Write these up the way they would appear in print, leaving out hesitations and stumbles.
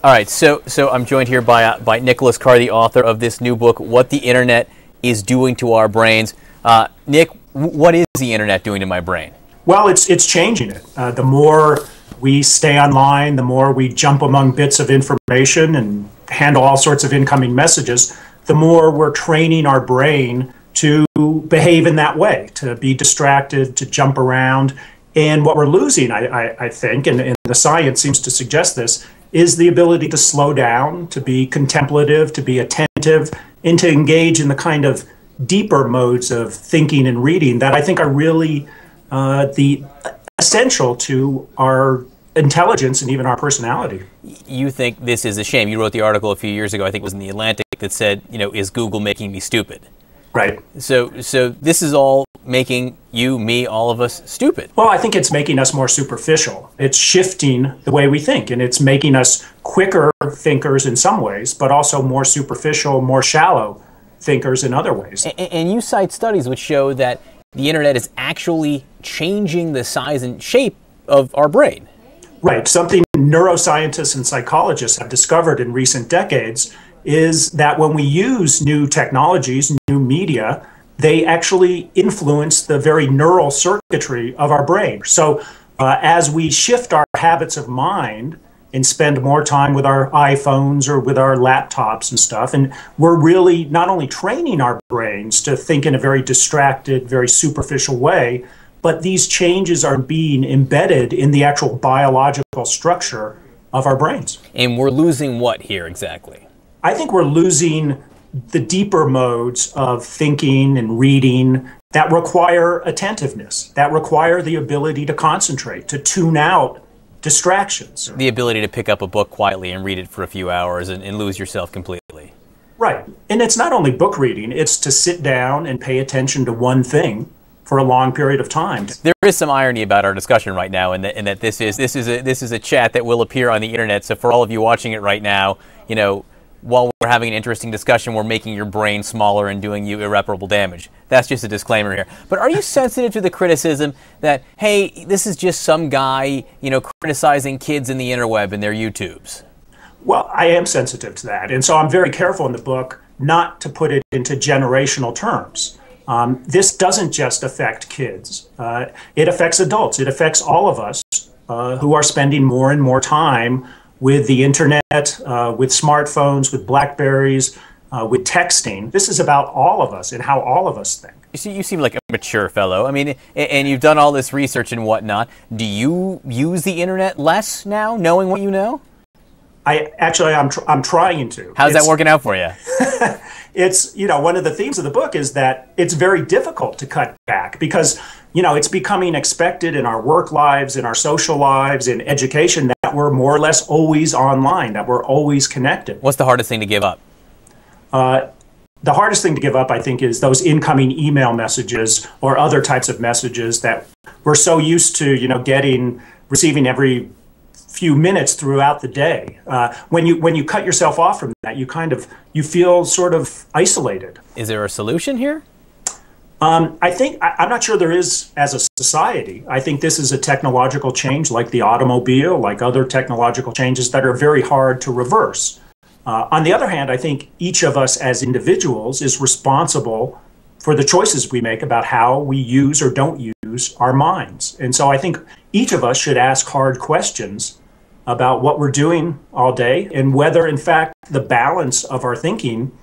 All right, so I'm joined here by Nicholas Carr, the author of this new book, What the Internet is Doing to Our Brains. Nick, what is the Internet doing to my brain? Well, it's changing it. The more we stay online, the more we jump among bits of information and handle all sorts of incoming messages, the more we're training our brain to behave in that way, to be distracted, to jump around. And what we're losing, I think, and the science seems to suggest this, is the ability to slow down, to be contemplative, to be attentive, and to engage in the kind of deeper modes of thinking and reading that I think are really the essential to our intelligence and even our personality. You think this is a shame. You wrote the article a few years ago, I think it was in The Atlantic, that said, is Google making me stupid? Right. So this is all making you, me, all of us stupid. Well, I think it's making us more superficial. It's shifting the way we think, and it's making us quicker thinkers in some ways, but also more superficial, more shallow thinkers in other ways. And you cite studies which show that the Internet is actually changing the size and shape of our brain. Right. Something neuroscientists and psychologists have discovered in recent decades is that when we use new technologies, new media, they actually influence the very neural circuitry of our brain. So as we shift our habits of mind and spend more time with our iPhones or with our laptops and stuff, and we're really not only training our brains to think in a very distracted, very superficial way, but these changes are being embedded in the actual biological structure of our brains. And we're losing what here exactly? I think we're losing the deeper modes of thinking and reading that require attentiveness, that require the ability to concentrate, to tune out distractions. The ability to pick up a book quietly and read it for a few hours and lose yourself completely. Right. And it's not only book reading, it's to sit down and pay attention to one thing for a long period of time. There is some irony about our discussion right now, in that this is a chat that will appear on the Internet. So for all of you watching it right now, while we're having an interesting discussion, we're making your brain smaller and doing you irreparable damage. That's just a disclaimer here. But are you sensitive to the criticism that, hey, this is just some guy, criticizing kids in the interweb and their YouTubes? Well, I am sensitive to that. And so I'm very careful in the book not to put it into generational terms. This doesn't just affect kids. It affects adults. It affects all of us who are spending more and more time with the internet, with smartphones, with BlackBerries, with texting. This is about all of us and how all of us think. You seem like a mature fellow. I mean, and you've done all this research and whatnot. Do you use the internet less now, knowing what you know? I'm trying to. How's that working out for you? It's, one of the themes of the book is that it's very difficult to cut back because, it's becoming expected in our work lives, in our social lives, in education that we're more or less always online, that we're always connected. What's the hardest thing to give up? The hardest thing to give up, I think, is those incoming email messages or other types of messages that we're so used to, receiving every few minutes throughout the day. When you cut yourself off from that, you feel sort of isolated. Is there a solution here? I'm not sure there is as a society. I think this is a technological change like the automobile, like other technological changes that are very hard to reverse. On the other hand, I think each of us as individuals is responsible for the choices we make about how we use or don't use our minds. And so I think each of us should ask hard questions about what we're doing all day and whether, in fact, the balance of our thinking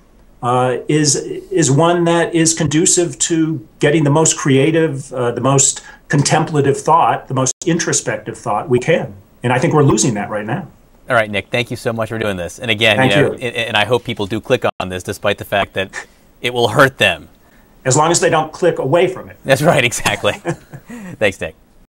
is one that is conducive to getting the most creative, the most contemplative thought, the most introspective thought we can. And I think we're losing that right now. All right, Nick, thank you so much for doing this. And again, Thank you. And I hope people do click on this despite the fact that it will hurt them. As long as they don't click away from it. That's right, exactly. Thanks, Nick.